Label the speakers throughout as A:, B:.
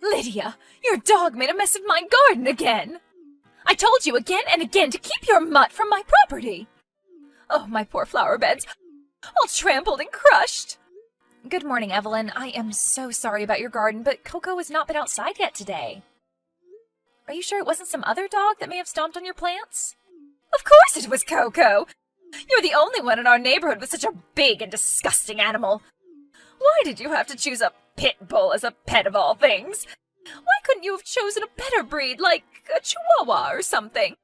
A: Lydia, your dog made a mess of my garden again! I told you again and again to keep your mutt from my property! Oh, my poor flower beds, all trampled and crushed! Good morning, Evelyn. I am so sorry about your garden, but Coco has not been outside yet today. Are you sure it wasn't some other dog that may have stomped on your plants? Of course it was Coco! You're the only one in our neighborhood with such a big and disgusting animal. Why did you have to choose a pit bull as a pet of all things? Why couldn't you have chosen a better breed, like a Chihuahua or something?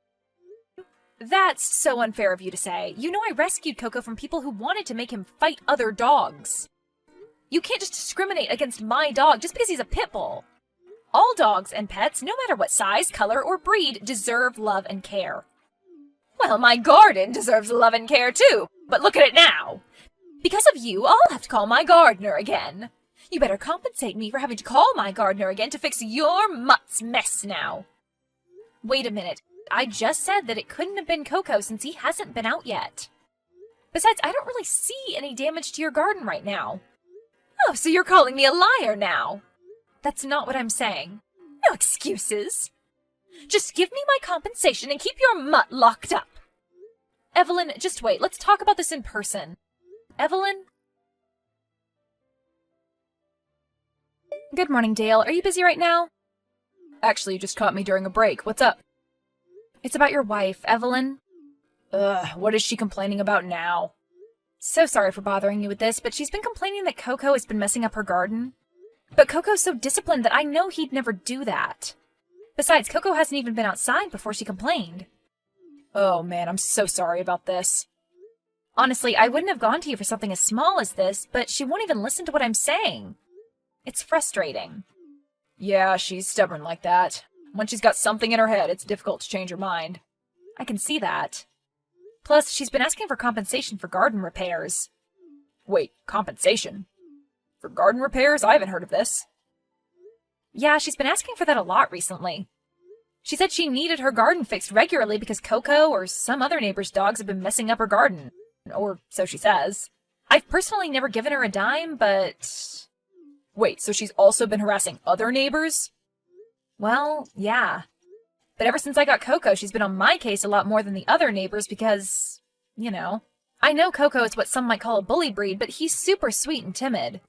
A: That's so unfair of you to say. You know I rescued Coco from people who wanted to make him fight other dogs. You can't just discriminate against my dog just because he's a pit bull. All dogs and pets, no matter what size, color, or breed, deserve love and care. Well, my garden deserves love and care too, but look at it now. Because of you, I'll have to call my gardener again. You better compensate me for having to call my gardener again to fix your mutt's mess now. Wait a minute. I just said that it couldn't have been Coco since he hasn't been out yet. Besides, I don't really see any damage to your garden right now. Oh, so you're calling me a liar now? That's not what I'm saying. No excuses. Just give me my compensation and keep your mutt locked up. Evelyn, just wait. Let's talk about this in person. Evelyn? Good morning, Dale. Are you busy right now? Actually, you just caught me during a break. What's up? It's about your wife, Evelyn. Ugh, what is she complaining about now? So sorry for bothering you with this, but she's been complaining that Coco has been messing up her garden. But Coco's so disciplined that I know he'd never do that. Besides, Coco hasn't even been outside before she complained. Oh man, I'm so sorry about this. Honestly, I wouldn't have gone to you for something as small as this, but she won't even listen to what I'm saying. It's frustrating. Yeah, she's stubborn like that. When she's got something in her head, it's difficult to change her mind. I can see that. Plus, she's been asking for compensation for garden repairs. Wait, compensation? For garden repairs? I haven't heard of this. Yeah, she's been asking for that a lot recently. She said she needed her garden fixed regularly because Coco or some other neighbor's dogs have been messing up her garden. Or so she says. I've personally never given her a dime, but... Wait, so she's also been harassing other neighbors? Well, yeah. But ever since I got Coco, she's been on my case a lot more than the other neighbors because, you know. I know Coco is what some might call a bully breed, but he's super sweet and timid.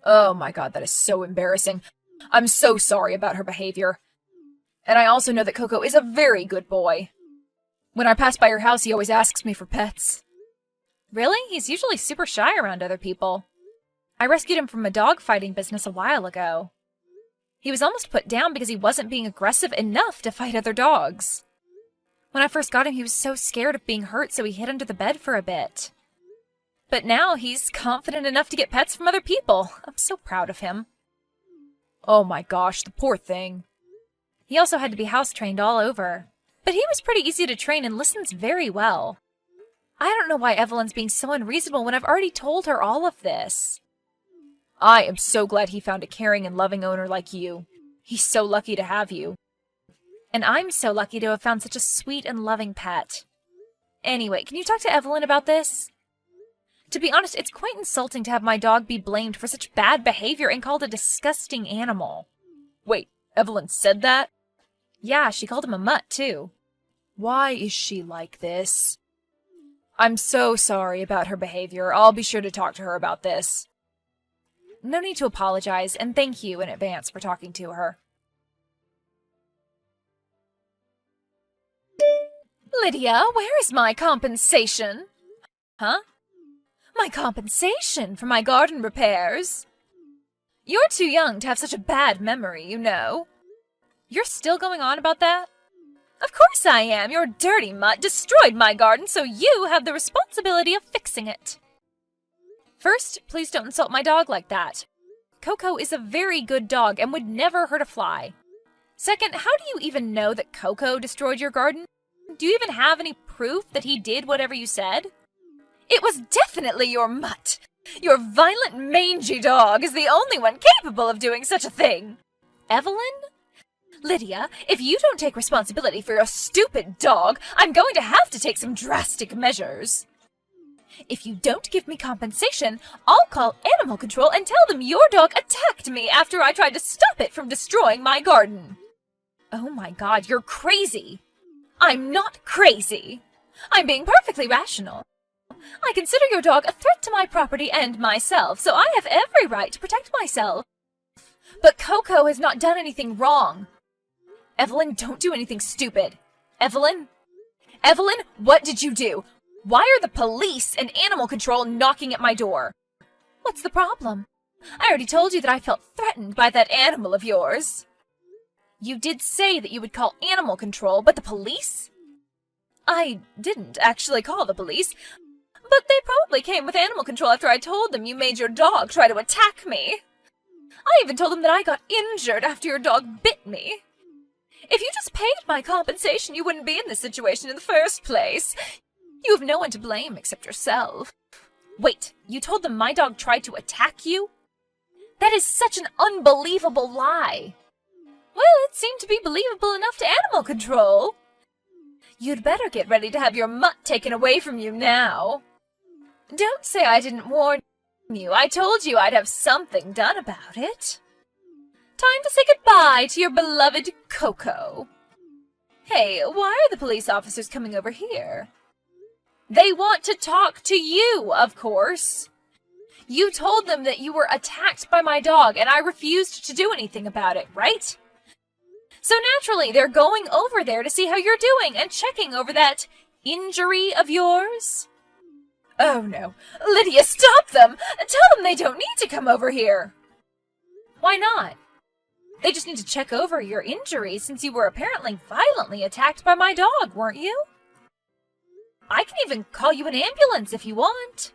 A: Oh my god, that is so embarrassing. I'm so sorry about her behavior. And I also know that Coco is a very good boy. When I pass by your house, he always asks me for pets. Really? He's usually super shy around other people. I rescued him from a dog fighting business a while ago. He was almost put down because he wasn't being aggressive enough to fight other dogs. When I first got him, he was so scared of being hurt, so he hid under the bed for a bit. But now he's confident enough to get pets from other people. I'm so proud of him. Oh my gosh, the poor thing. He also had to be house-trained all over. But he was pretty easy to train and listens very well. I don't know why Evelyn's being so unreasonable when I've already told her all of this. I am so glad he found a caring and loving owner like you. He's so lucky to have you. And I'm so lucky to have found such a sweet and loving pet. Anyway, can you talk to Evelyn about this? To be honest, it's quite insulting to have my dog be blamed for such bad behavior and called a disgusting animal. Wait, Evelyn said that? Yeah, she called him a mutt, too. Why is she like this? I'm so sorry about her behavior. I'll be sure to talk to her about this. No need to apologize, and thank you in advance for talking to her. Lydia, where is my compensation? Huh? My compensation for my garden repairs? You're too young to have such a bad memory, you know. You're still going on about that? Of course I am. Your dirty mutt destroyed my garden, so you have the responsibility of fixing it. First, please don't insult my dog like that. Coco is a very good dog and would never hurt a fly. Second, how do you even know that Coco destroyed your garden? Do you even have any proof that he did whatever you said? It was definitely your mutt. Your violent, mangy dog is the only one capable of doing such a thing. Evelyn? Lydia, if you don't take responsibility for your stupid dog, I'm going to have to take some drastic measures. If you don't give me compensation, I'll call animal control and tell them your dog attacked me after I tried to stop it from destroying my garden. Oh my God, you're crazy. I'm not crazy. I'm being perfectly rational. I consider your dog a threat to my property and myself, so I have every right to protect myself. But Coco has not done anything wrong. Evelyn, don't do anything stupid. Evelyn? Evelyn, what did you do? Why are the police and animal control knocking at my door? What's the problem? I already told you that I felt threatened by that animal of yours. You did say that you would call animal control, but the police? I didn't actually call the police, but they probably came with animal control after I told them you made your dog try to attack me. I even told them that I got injured after your dog bit me. If you just paid my compensation, you wouldn't be in this situation in the first place. You have no one to blame except yourself. Wait, you told them my dog tried to attack you? That is such an unbelievable lie. Well, it seemed to be believable enough to animal control. You'd better get ready to have your mutt taken away from you now. Don't say I didn't warn you. I told you I'd have something done about it. Time to say goodbye to your beloved Coco. Hey, why are the police officers coming over here? They want to talk to you, of course. You told them that you were attacked by my dog, and I refused to do anything about it, right? So naturally, they're going over there to see how you're doing and checking over that injury of yours. Oh no. Lydia, stop them! Tell them they don't need to come over here. Why not? They just need to check over your injury since you were apparently violently attacked by my dog, weren't you? I can even call you an ambulance if you want.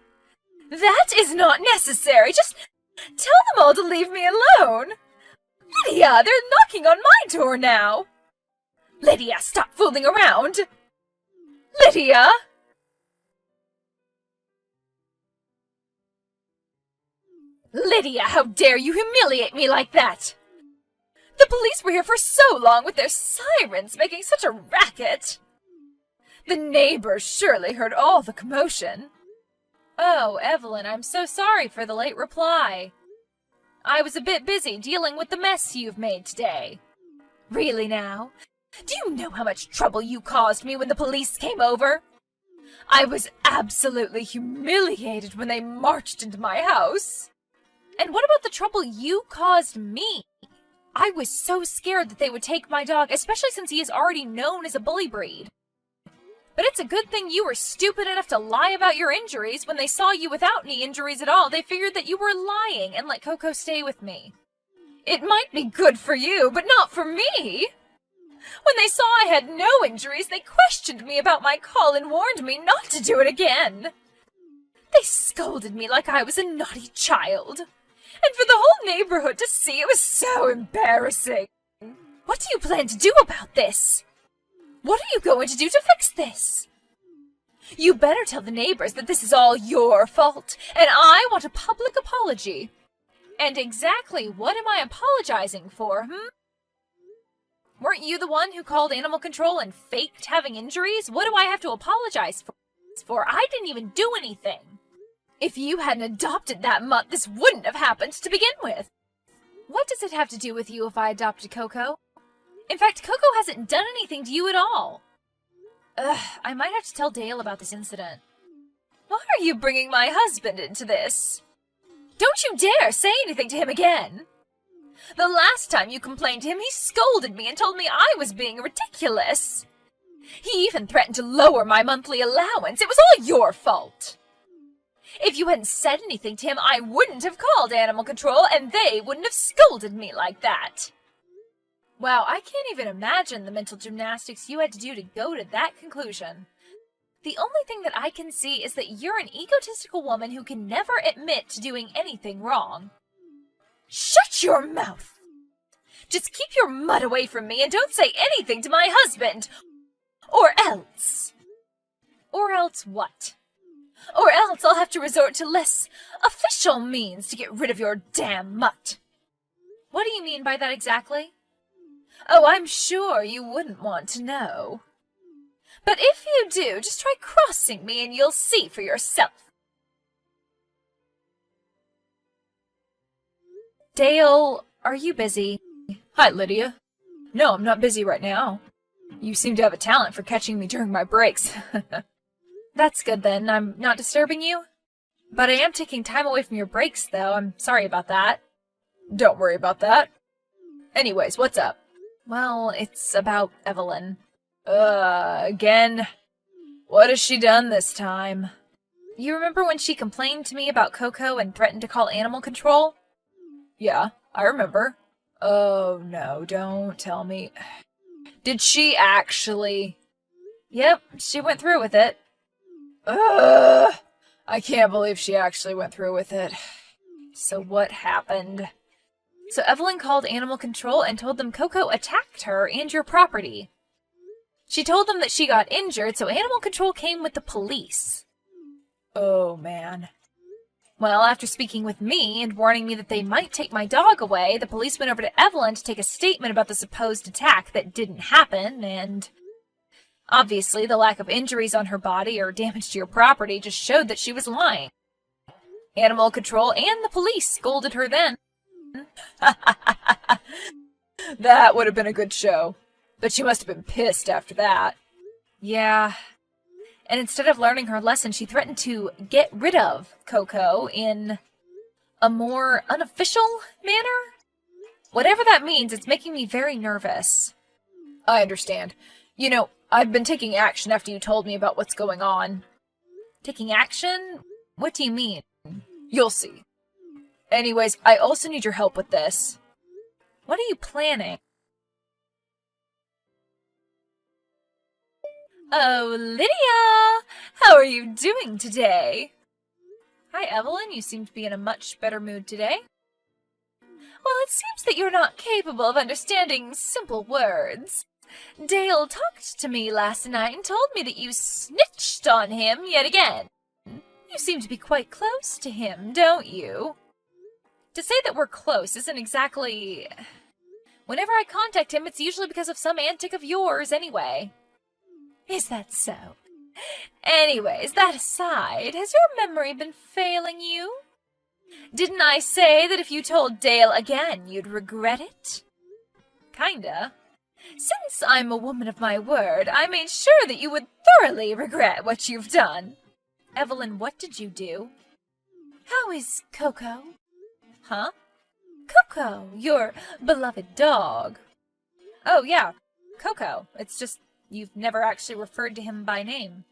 A: That is not necessary. Just tell them all to leave me alone. Lydia, they're knocking on my door now. Lydia, stop fooling around. Lydia! Lydia, how dare you humiliate me like that? The police were here for so long with their sirens making such a racket. The neighbors surely heard all the commotion. Oh, Evelyn, I'm so sorry for the late reply. I was a bit busy dealing with the mess you've made today. Really now? Do you know how much trouble you caused me when the police came over? I was absolutely humiliated when they marched into my house. And what about the trouble you caused me? I was so scared that they would take my dog, especially since he is already known as a bully breed. But it's a good thing you were stupid enough to lie about your injuries. When they saw you without any injuries at all, they figured that you were lying and let Coco stay with me. It might be good for you, but not for me. When they saw I had no injuries, they questioned me about my call and warned me not to do it again. They scolded me like I was a naughty child. And for the whole neighborhood to see, it was so embarrassing. What do you plan to do about this? What are you going to do to fix this? You better tell the neighbors that this is all your fault, and I want a public apology. And exactly what am I apologizing for, Weren't you the one who called animal control and faked having injuries? What do I have to apologize for? I didn't even do anything. If you hadn't adopted that mutt, this wouldn't have happened to begin with. What does it have to do with you if I adopted Coco? In fact, Coco hasn't done anything to you at all. I might have to tell Dale about this incident. Why are you bringing my husband into this? Don't you dare say anything to him again. The last time you complained to him, he scolded me and told me I was being ridiculous. He even threatened to lower my monthly allowance. It was all your fault. If you hadn't said anything to him, I wouldn't have called animal control, and they wouldn't have scolded me like that. Wow, I can't even imagine the mental gymnastics you had to do to go to that conclusion. The only thing that I can see is that you're an egotistical woman who can never admit to doing anything wrong. Shut your mouth! Just keep your mutt away from me and don't say anything to my husband! Or else! Or else what? Or else I'll have to resort to less official means to get rid of your damn mutt. What do you mean by that exactly? Oh, I'm sure you wouldn't want to know. But if you do, just try crossing me and you'll see for yourself. Dale, are you busy? Hi, Lydia. No, I'm not busy right now. You seem to have a talent for catching me during my breaks. That's good then. I'm not disturbing you? But I am taking time away from your breaks, though. I'm sorry about that. Don't worry about that. Anyways, what's up? Well, it's about Evelyn. Again? What has she done this time? You remember when she complained to me about Coco and threatened to call animal control? Yeah, I remember. Oh no, don't tell me. Did she actually? Yep, she went through with it. Ugh! I can't believe she actually went through with it. So what happened? So Evelyn called animal control and told them Coco attacked her and your property. She told them that she got injured, so animal control came with the police. Oh, man. Well, after speaking with me and warning me that they might take my dog away, the police went over to Evelyn to take a statement about the supposed attack that didn't happen, and obviously the lack of injuries on her body or damage to your property just showed that she was lying. Animal control and the police scolded her then. That would have been a good show. But she must have been pissed after that. Yeah. And instead of learning her lesson, she threatened to get rid of Coco in a more unofficial manner? Whatever that means, it's making me very nervous. I understand. You know, I've been taking action after you told me about what's going on. Taking action? What do you mean? You'll see. Anyways, I also need your help with this. What are you planning? Oh, Lydia! How are you doing today? Hi, Evelyn. You seem to be in a much better mood today. Well, it seems that you're not capable of understanding simple words. Dale talked to me last night and told me that you snitched on him yet again. You seem to be quite close to him, don't you? To say that we're close isn't exactly... Whenever I contact him, it's usually because of some antic of yours anyway. Is that so? Anyways, that aside, has your memory been failing you? Didn't I say that if you told Dale again, you'd regret it? Kinda. Since I'm a woman of my word, I made sure that you would thoroughly regret what you've done. Evelyn, what did you do? How is Coco? Huh? Coco, your beloved dog. Oh, yeah, Coco. It's just you've never actually referred to him by name.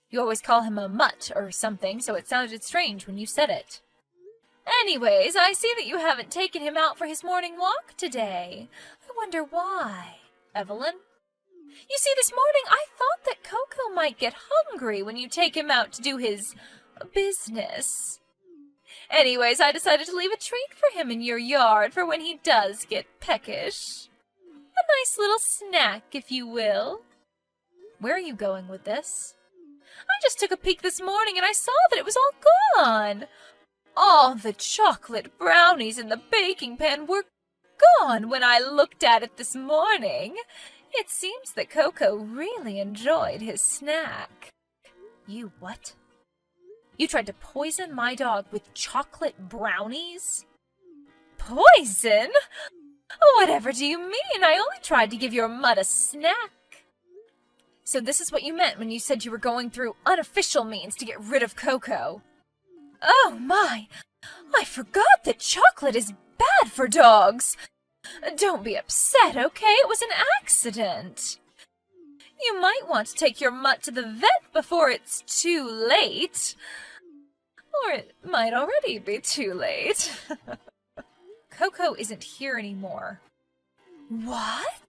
A: You always call him a mutt or something, so it sounded strange when you said it. Anyways, I see that you haven't taken him out for his morning walk today. I wonder why, Evelyn. You see, this morning I thought that Coco might get hungry when you take him out to do his business. Anyways, I decided to leave a treat for him in your yard for when he does get peckish. A nice little snack, if you will. Where are you going with this? I just took a peek this morning and I saw that it was all gone. All the chocolate brownies in the baking pan were gone when I looked at it this morning. It seems that Coco really enjoyed his snack. You what? You tried to poison my dog with chocolate brownies? Poison? Whatever do you mean? I only tried to give your mutt a snack. So this is what you meant when you said you were going through unofficial means to get rid of Coco. Oh my! I forgot that chocolate is bad for dogs. Don't be upset, okay? It was an accident. You might want to take your mutt to the vet before it's too late. Or it might already be too late. Coco isn't here anymore. What?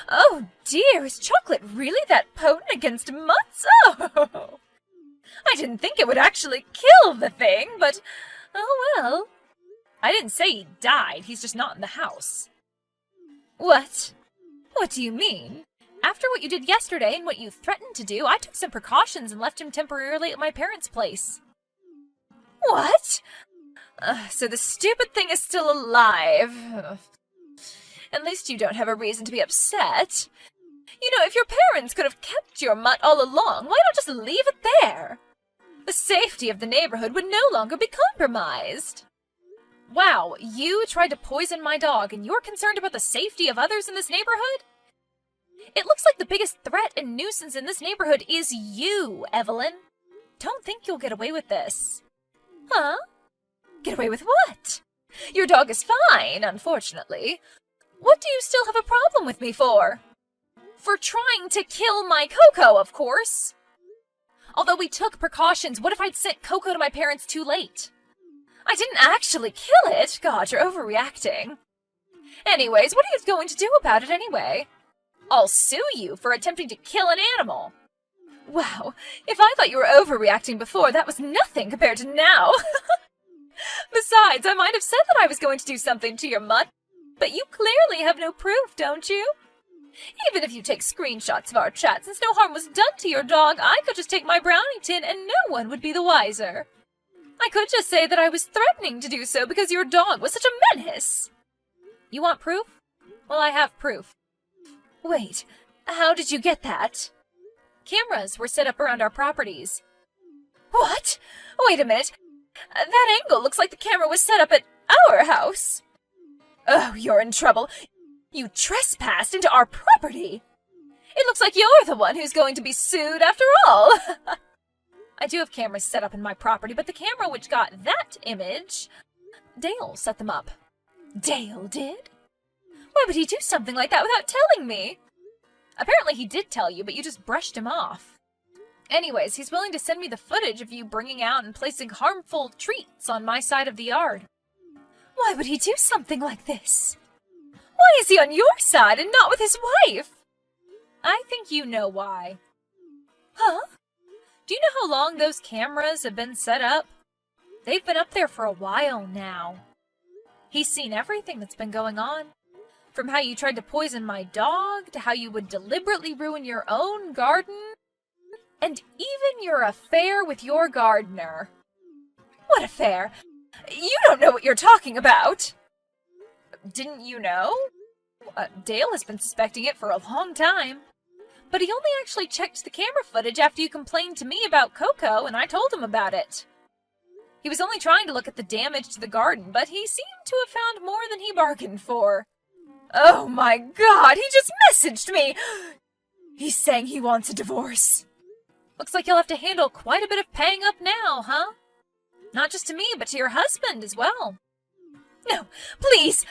A: Oh dear, is chocolate really that potent against mutts? Oh! I didn't think it would actually kill the thing, but oh well. I didn't say he died, he's just not in the house. What? What do you mean? After what you did yesterday and what you threatened to do, I took some precautions and left him temporarily at my parents' place. What? So the stupid thing is still alive. At least you don't have a reason to be upset. You know, if your parents could have kept your mutt all along, why not just leave it there? The safety of the neighborhood would no longer be compromised. Wow, you tried to poison my dog and you're concerned about the safety of others in this neighborhood? It looks like the biggest threat and nuisance in this neighborhood is you, Evelyn. Don't think you'll get away with this. Huh? Get away with what? Your dog is fine, unfortunately. What do you still have a problem with me for? For trying to kill my Coco, of course. Although we took precautions, what if I'd sent Coco to my parents too late? I didn't actually kill it. God, you're overreacting. Anyways, what are you going to do about it anyway? I'll sue you for attempting to kill an animal. Wow, if I thought you were overreacting before, that was nothing compared to now. Besides, I might have said that I was going to do something to your mutt, but you clearly have no proof, don't you? Even if you take screenshots of our chat, since no harm was done to your dog, I could just take my brownie tin and no one would be the wiser. I could just say that I was threatening to do so because your dog was such a menace. You want proof? Well, I have proof. Wait, how did you get that? Cameras were set up around our properties. What? Wait a minute. That angle looks like the camera was set up at our house. Oh, you're in trouble. You trespassed into our property. It looks like you're the one who's going to be sued after all. I do have cameras set up in my property, but the camera which got that image, Dale set them up. Dale did? Why would he do something like that without telling me? Apparently he did tell you, but you just brushed him off. Anyways, he's willing to send me the footage of you bringing out and placing harmful treats on my side of the yard. Why would he do something like this? Why is he on your side and not with his wife? I think you know why. Huh? Do you know how long those cameras have been set up? They've been up there for a while now. He's seen everything that's been going on. From how you tried to poison my dog, to how you would deliberately ruin your own garden, and even your affair with your gardener. What affair? You don't know what you're talking about. Didn't you know? Dale has been suspecting it for a long time. But he only actually checked the camera footage after you complained to me about Coco, and I told him about it. He was only trying to look at the damage to the garden, but he seemed to have found more than he bargained for. Oh my God, he just messaged me! He's saying he wants a divorce. Looks like you'll have to handle quite a bit of paying up now, huh? Not just to me, but to your husband as well. No, please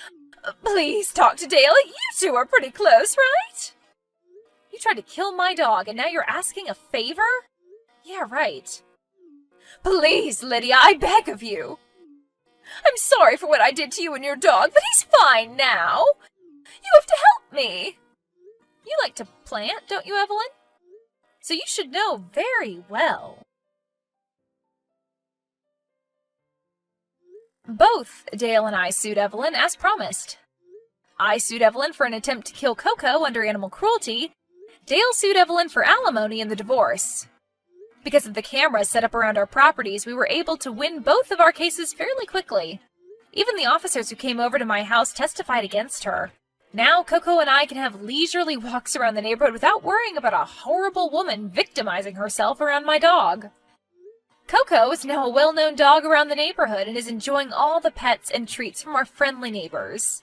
A: talk to Dale. You two are pretty close, right? You tried to kill my dog, and now you're asking a favor? Yeah, right. Please, Lydia, I beg of you. I'm sorry for what I did to you and your dog, but he's fine now. You have to help me. You like to plant, don't you, Evelyn? So you should know very well. Both Dale and I sued Evelyn as promised. I sued Evelyn for an attempt to kill Coco under animal cruelty. Dale sued Evelyn for alimony in the divorce. Because of the cameras set up around our properties, we were able to win both of our cases fairly quickly. Even the officers who came over to my house testified against her. Now Coco and I can have leisurely walks around the neighborhood without worrying about a horrible woman victimizing herself around my dog. Coco is now a well-known dog around the neighborhood and is enjoying all the pets and treats from our friendly neighbors.